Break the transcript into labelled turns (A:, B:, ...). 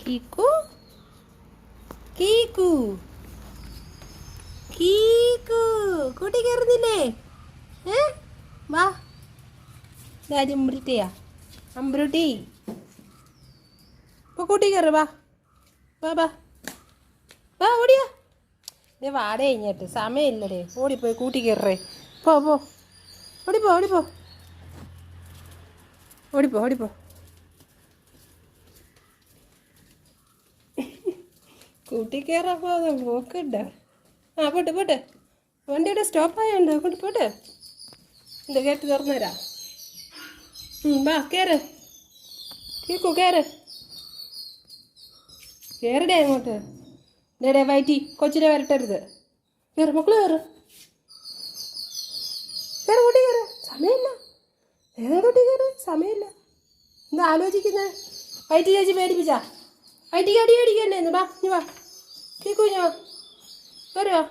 A: കീക്കു കീക്കു കീക്കു കൂട്ടി കയറുന്നില്ലേ? വാ ഡാഡി അമ്പുരുട്ടിയാ അമ്പുരുട്ടി ഇപ്പോൾ കൂട്ടി കയറ് വാ വാ വാ വാ ഓടിയാ വാടേ കഴിഞ്ഞിട്ട് സമയമില്ലടേ ഓടിപ്പോയി കൂട്ടി കയറേ പോ പോ ഓടിപ്പോ ഓടിപ്പോ ഓടിപ്പോ ഓടിപ്പോ കൂട്ടി കയറാൻ പോകാൻ പോക്കണ്ട. പോട്ടെ പോട്ടെ വണ്ടിയുടെ സ്റ്റോപ്പായുണ്ട് അങ്ങോട്ട് പോട്ടെ. എന്താ കേട്ട് തുറന്നു തരാം. വാ കയറ് കേക്കു കയറ് കയറടേ അങ്ങോട്ട്. ഡേടേ വയറ്റി കൊച്ചിനെ വരട്ടരുത്. കയറ് മക്കള് കയറ് കയറ് കൂട്ടി കയറ്. സമയമില്ല കൂട്ടി കയറ് സമയമില്ല. എന്താ ആലോചിക്കുന്നത്? വയറ്റി ചേച്ചി മേടിപ്പിച്ചാ വയറ്റിക്ക് അടി അടിക്കണ്ടേന്ന്. വാ നീ വാ കേക്കു ഞാൻ വരുവാ.